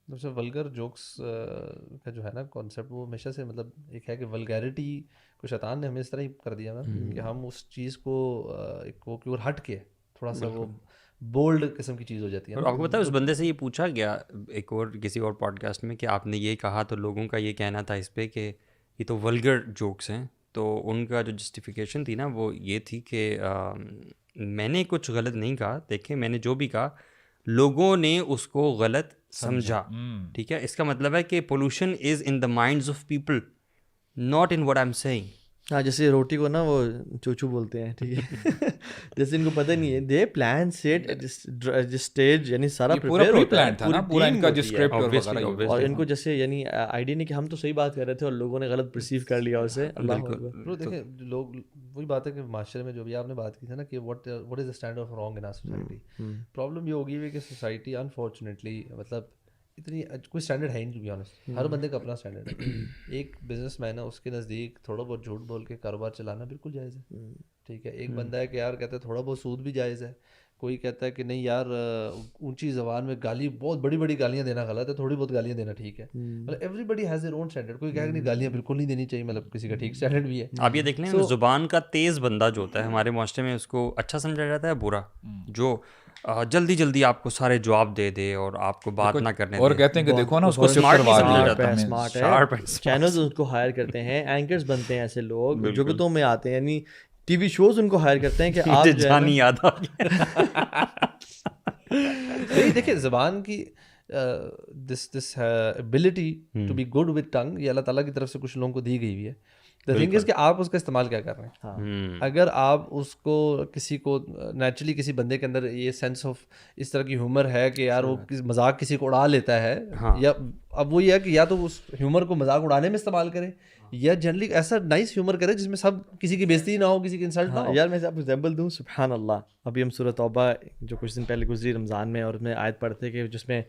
سب سے vulgar jokes کا جو ہے نا کانسیپٹ وہ ہمیشہ سے مطلب ایک ہے کہ ولگیرٹی کو شیطان نے ہمیں اس طرح ہی کر دیا نا کہ ہم اس چیز کو ایک وہ کہ ہٹ کے تھوڑا سا وہ بولڈ قسم کی چیز ہو جاتی ہے اور نا. آپ کو پتا ہے اس بندے سے یہ پوچھا گیا ایک اور کسی اور پوڈ کاسٹ میں کہ آپ نے یہ کہا تو لوگوں کا یہ کہنا تھا اس پہ کہ یہ تو ولگر جوکس ہیں. تو ان کا جو جسٹیفیکیشن تھی نا وہ یہ تھی کہ میں نے کچھ غلط نہیں کہا, دیکھیں میں نے جو بھی کہا لوگوں نے اس کو غلط سمجھا. ٹھیک ہے, اس کا مطلب ہے کہ pollution is in the minds of people not in what I am seeing. ہاں جیسے روٹی کو نا وہ چوچو بولتے ہیں, ٹھیک ہے, جیسے ان کو پتہ نہیں ہے دے پلان سیٹ اسٹیج, یعنی سارا پورا پریپیئر ہوتا ہے, پلان تھا نا پورا ان کا جو اسکرپٹ اور وغیرہ, اور ان کو جیسے یعنی آئیڈیا نہیں کہ ہم تو صحیح بات کر رہے تھے اور لوگوں نے غلط پرسیو کر لیا اسے. اللہ اکبر. دیکھیں لوگ وہی بات ہے کہ معاشرے میں جو بھی آپ نے بات کی تھی نا کہ what is the standard of wrong in our society. Problem یہ ہوگی ہوئی کہ سوسائٹی انفارچونیٹلی مطلب اتنی کوئی اسٹینڈرڈ ہے نہیں, ٹو بی آنیسٹ. ہر بندے کا اپنا اسٹینڈرڈ ہے. ایک بزنس مین ہے, اس کے نزدیک تھوڑا بہت جھوٹ بول کے کاروبار چلانا بالکل جائز ہے, ٹھیک ہے. ایک بندہ ہے کہ یار کہتا ہے تھوڑا بہت سود بھی جائز ہے. کوئی کہتا ہے کہ نہیں یار اونچی زبان میں گالی بہت بڑی بڑی گالیاں دینا غلط ہے, تھوڑی بہت گالیاں دینا ٹھیک ہے. مطلب everybody has their own standard. کوئی کہے کہ نہیں گالیاں بالکل نہیں دینی چاہیے, مطلب کسی کا ٹھیک اسٹینڈرڈ بھی ہے. آپ یہ دیکھ لیں زبان کا تیز بندہ جو ہوتا ہے ہمارے معاشرے میں اس کو اچھا سمجھا جاتا ہے, برا جو جلدی جلدی آپ کو سارے جواب دے دے اور آپ کو بات نہ کرنے اور کہتے ہیں کہ دیکھو نا اس کو اسمارٹ ہے. چینلز ان کو ہائر کرتے ہیں, اینکرز بنتے ہیں ایسے لوگ جگتوں میں آتے ہیں, یعنی ٹی وی شوز ان کو ہائر کرتے ہیں کہ آپ جانی یاد آ نہیں دیکھیں زبان کی this ability to be good with tongue یہ اللہ تعالیٰ کی طرف سے کچھ لوگوں کو دی گئی ہوئی ہے. دا تھنگ از کہ آپ اس کا استعمال کیا کر رہے ہیں. اگر آپ اس کو کسی کو نیچرلی کسی بندے کے اندر یہ سینس آف اس طرح کی ہیومر ہے کہ یار وہ مذاق کسی کو اڑا لیتا ہے, یا اب وہ یہ ہے کہ یا تو اس ہیومر کو مذاق اڑانے میں استعمال کرے یا جنرلی ایسا نائس ہیومر کرے جس میں سب کسی کی بےزتی نہ ہو, کسی کی انسلٹ نہ ہو. یار میں آپ کو ایگزامپل دوں, سبحان اللہ, ابھی ہم سورۃ توبہ جو کچھ دن پہلے گزری رمضان میں, اور اس میں آیت پڑھتے کہ جس میں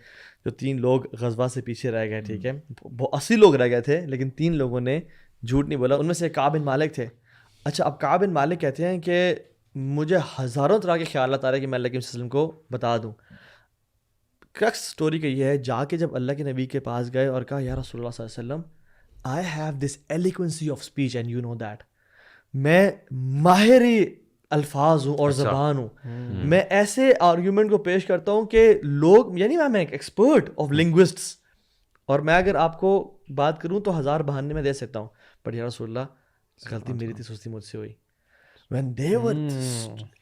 جو 3 لوگ غزوہ سے پیچھے رہ گئے, ٹھیک ہے, 80 لوگ رہ گئے تھے لیکن 3 لوگوں نے جھوٹ نہیں بولا. ان میں سے کعب بن مالک تھے. اچھا اب کعب بن مالک کہتے ہیں کہ مجھے ہزاروں طرح کے خیالات آ رہے ہیں کہ میں اللہ کے وسلم کو بتا دوں. کرکس اسٹوری کا یہ ہے, جا کے جب اللہ کے نبی کے پاس گئے اور کہا یا رسول اللہ صلی اللہ علیہ وسلم I have this eloquency of speech and you know that, میں ماہری الفاظ ہوں اور زبان ہوں, میں ایسے آرگیومنٹ کو پیش کرتا ہوں کہ لوگ, یعنی میں ایک ایکسپرٹ آف لنگوسٹس, اور میں اگر آپ کو بات کروں تو 1000 بہانے میں دے سکتا ہوں, بٹ یا رسول اللہ غلطی میری تھی, سستی مجھ سے ہوئی. when they were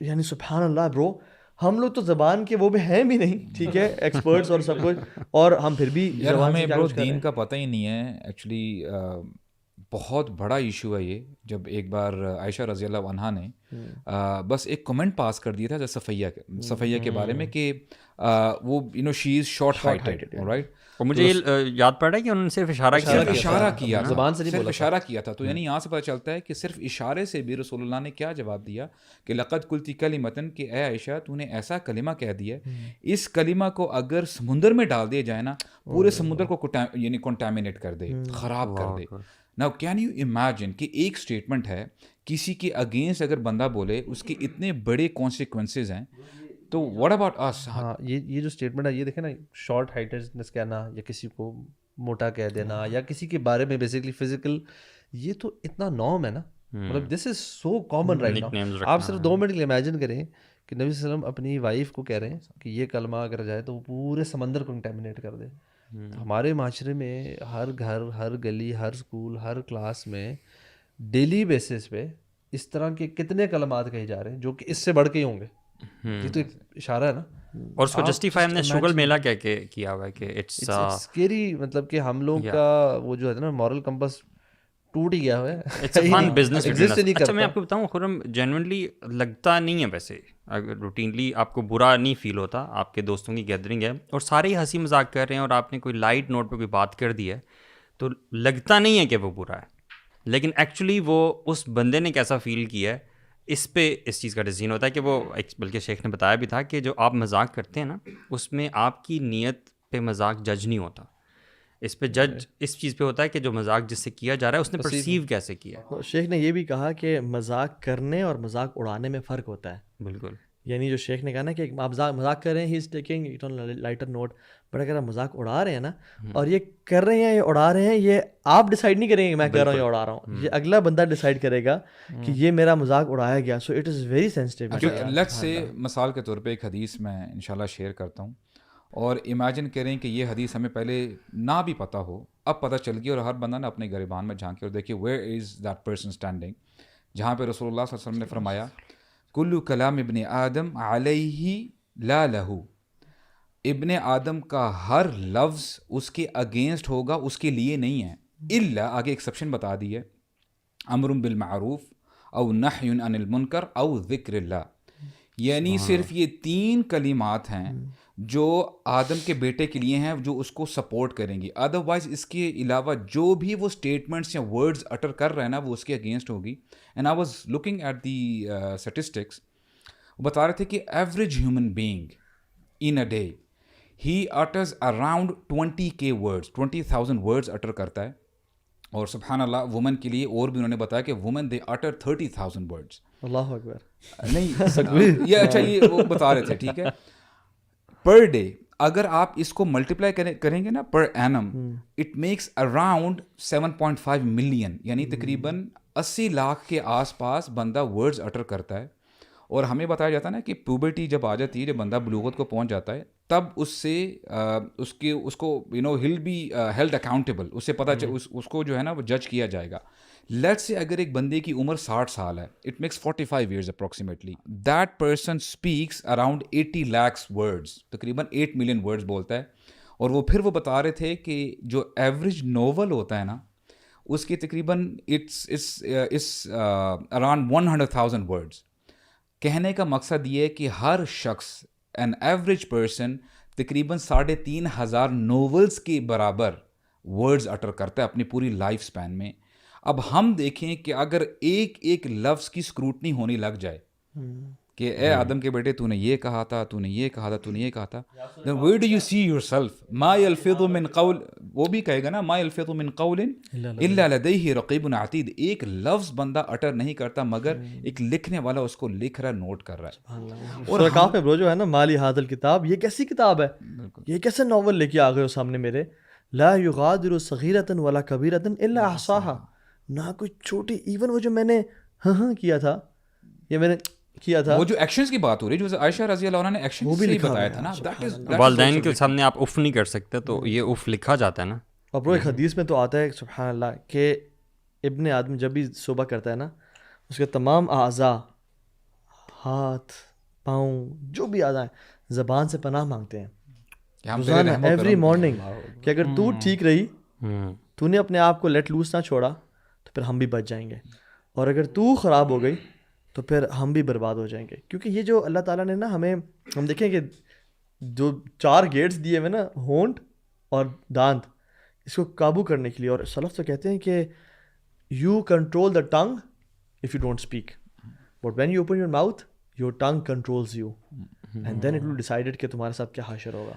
یعنی سبحان اللہ برو, ہم لوگ تو زبان کے وہ بھی ہیں بھی نہیں, ٹھیک ہے, ایکسپرٹس اور سب کچھ, اور ہم پھر بھی زبان میں برو دین کا پتہ ہی نہیں ہے. ایکچولی بہت بڑا ایشو ہے یہ. جب ایک بار عائشہ رضی اللہ عنہا نے بس ایک کمنٹ پاس کر دیا تھا صفیہ کے بارے میں کہ وہ you know she is short heighted, right, اور مجھے یہ یاد پڑ رہا ہے کہ انہوں نے صرف اشارہ کیا, زبان سے صرف اشارہ کیا تھا. تو یعنی یہاں سے پتہ چلتا ہے کہ صرف اشارے سے بھی رسول اللہ نے کیا جواب دیا کہ لقد قلتی کلمۃ, کہ اے عائشہ تو نے ایسا کلمہ کہہ دیا, اس کلمہ کو اگر سمندر میں ڈال دیا جائے نا, پورے سمندر کو یعنی کنٹامینیٹ کر دے, خراب کر دے. Now can you imagine کہ ایک اسٹیٹمنٹ ہے, کسی کے اگینسٹ اگر بندہ بولے اس کے اتنے بڑے کانسیکوینسز ہیں, تو واٹ اباؤٹ اس. ہاں یہ جو اسٹیٹمنٹ ہے یہ دیکھیں نا, شارٹ ہائٹڈنس کہنا یا کسی کو موٹا کہہ دینا یا کسی کے بارے میں بیسکلی فزیکل, یہ تو اتنا نارم ہے نا, مطلب دس از سو کامن رائٹ ناؤ. آپ صرف 2 منٹ کے لیے امیجن کریں کہ نبی صلی اللہ علیہ وسلم اپنی وائف کو کہہ رہے ہیں کہ یہ کلمہ اگر جائے تو وہ پورے سمندر کو کنٹامینیٹ کر دے. ہمارے معاشرے میں ہر گھر, ہر گلی, ہر اسکول, ہر کلاس میں ڈیلی بیسس پہ اس طرح کے کتنے کلمات کہے جا رہے ہیں جو کہ اس سے بڑھ کے ہی ہوں گے. یہ تو ایک اشارہ ہے نا. اور اس کو جسٹیفائی ہم نے شگل میلہ کہہ کے کیا ہوا ہے کہ اٹس اسکیری, مطلب کہ ہم لوگ کا وہ جو ہے نا مورل کمپس ٹوٹ ہی گیا ہوا ہے. It's a fun business. اچھا میں آپ کو بتاؤں خرم, جینوئنلی لگتا نہیں ہے ویسے, اگر روٹینلی آپ کو برا نہیں فیل ہوتا, آپ کے دوستوں کی گیدرنگ ہے اور سارے ہی ہنسی مذاق کر رہے ہیں اور آپ نے کوئی لائٹ نوٹ پہ کوئی بات کر دی ہے, تو لگتا نہیں ہے کہ وہ برا ہے, لیکن ایکچولی وہ اس بندے نے کیسا فیل کیا ہے اس پہ اس چیز کا ڈیسیژن ہوتا ہے. کہ وہ بلکہ شیخ نے بتایا بھی تھا کہ جو آپ مذاق کرتے ہیں نا, اس میں آپ کی نیت پہ مذاق جج نہیں ہوتا, اس پہ جج اس چیز پہ ہوتا ہے کہ جو مذاق جس سے کیا جا رہا ہے اس نے پرسیو کیسے کیا. شیخ نے یہ بھی کہا کہ مذاق کرنے اور مذاق اڑانے میں فرق ہوتا ہے. بالکل, یعنی جو شیخ نے کہا نا کہ آپ مذاق کر رہے ہیں, he is taking it on lighter note, but اگر آپ مذاق اڑا رہے ہیں نا اور یہ کر رہے ہیں, یہ اڑا رہے ہیں, یہ آپ ڈیسائیڈ نہیں کریں گے میں کر رہا ہوں یا اڑا رہا ہوں, یہ اگلا بندہ ڈیسائیڈ کرے گا کہ یہ میرا مذاق اڑایا گیا. So it is very sensitive. Let's say مثال کے طور پہ ایک حدیث میں انشاءاللہ شیئر کرتا ہوں, اور امیجن کریں کہ یہ حدیث ہمیں پہلے نہ بھی پتہ ہو, اب پتہ چل گئی, اور ہر بندہ نے اپنے گریبان میں جھانکے اور دیکھیے where is that person standing, جہاں پہ رسول اللہ صلی اللہ علیہ وسلم نے فرمایا کل کلام ابن آدم علیہ لا لہو, ابن آدم کا ہر لفظ اس کے اگینسٹ ہوگا, اس کے لیے نہیں ہے, الا آگے ایکسیپشن بتا دی ہے, امر بالمعروف او نہی عن المنکر او ذکر اللہ. یعنی صرف یہ 3 کلمات ہیں جو آدم کے بیٹے کے لیے ہیں, جو اس کو سپورٹ کریں گی. ادروائز اس کے علاوہ جو بھی وہ اسٹیٹمنٹس یا ورڈز اٹر کر رہے ہیں نا, وہ اس کے اگینسٹ ہوگی. And I was looking at the statistics, وہ بتا رہے تھے کہ average human being in a day he utters around 20,000 words, 20,000 words utter کرتا ہے. اور سبحان اللہ وومن کے لیے اور بھی انہوں نے بتایا کہ وومن دے اٹر 30,000 ورڈز. اللہ اکبر. نہیں یہ اچھا, یہ وہ بتا رہے تھے, ٹھیک ہے, پر ڈے اگر آپ اس کو ملٹیپلائی کریں گے نا per annum, it makes around 7.5 million, یعنی تقریباً 80 لاکھ کے آس پاس بندہ ورڈز اٹر کرتا ہے. اور ہمیں بتایا جاتا ہے نا کہ پیوبرٹی جب آ جاتی ہے, جب بندہ بلوغت کو پہنچ جاتا ہے, تب اس سے اس کو یو نو ہل بی ہیلڈ اکاؤنٹیبل, اس سے پتہ اس کو جو ہے نا وہ جج کیا جائے گا. لیٹس سے اگر ایک بندے کی عمر 60 سال ہے, it makes 45 years approximately, that person speaks around 80 lakh words, تقریباً 8 ملین ورڈز بولتا ہے. اور وہ پھر وہ بتا رہے تھے کہ جو ایوریج ناول ہوتا ہے نا, اس کی تقریباً اٹس اراؤنڈ 100,000 ورڈز. کہنے کا مقصد یہ ہے کہ ہر شخص این ایوریج پرسن تقریباً 3,500 ناولز کے برابر ورڈز اٹر کرتا ہے اپنی پوری لائف سپین میں. اب ہم دیکھیں کہ اگر ایک ایک لفظ کی اسکروٹنی ہونے لگ جائے کہ اے آدم کے بیٹے تو نے یہ کہا تھا, تو نے یہ کہا تھا, تو نے یہ کہا تھا, then where do you see yourself, ما يلفظ من قول, وہ بھی کہے گا نا ما يلفظ من قول الا لديه رقیب عتید. ایک لفظ بندہ اٹر نہیں کرتا مگر ایک لکھنے والا اس کو لکھ رہا ہے, نوٹ کر رہا ہے. اور کاف میں برو جو ہے نا مالی هذا الکتاب, یہ کیسی کتاب ہے, یہ کیسے ناول لے کے آ گئے ہو سامنے میرے, لا یغادر صغیرۃ ولا کبیرۃ الا احصاها, نہ کوئی چھوٹی, ایون وہ جو میں نے ہاں کیا تھا, یہ میں نے کیا تھا, وہ جو ایکشنز کی بات ہو رہی ہے, جو عائشہ رضی اللہ عنہ نے ایکشن سے بتایا تھا نا, والدین کے سامنے آپ اف نہیں کر سکتے, تو یہ اف لکھا جاتا ہے نا. اور برو ایک حدیث میں تو آتا ہے سبحان اللہ کہ ابن آدم جب بھی صبح کرتا ہے نا, اس کے تمام اعضاء, ہاتھ پاؤں جو بھی اعضاء ہیں, زبان سے پناہ مانگتے ہیں روزانہ ایوری مارننگ, کہ اگر تو ٹھیک رہی, تو نے اپنے آپ کو لیٹ لوس نہ چھوڑا, تو پھر ہم بھی بچ جائیں گے, اور اگر تو خراب ہو گئی تو پھر ہم بھی برباد ہو جائیں گے. کیونکہ یہ جو اللہ تعالیٰ نے نا ہمیں, ہم دیکھیں کہ جو 4 گیٹس دیے ہوئے نا, ہونٹ اور دانت, اس کو قابو کرنے کے لیے, اور سلف تو کہتے ہیں کہ you control the tongue if you don't speak, but when you open your mouth your tongue controls you, and then it will decided کہ تمہارے ساتھ کیا حشر ہوگا.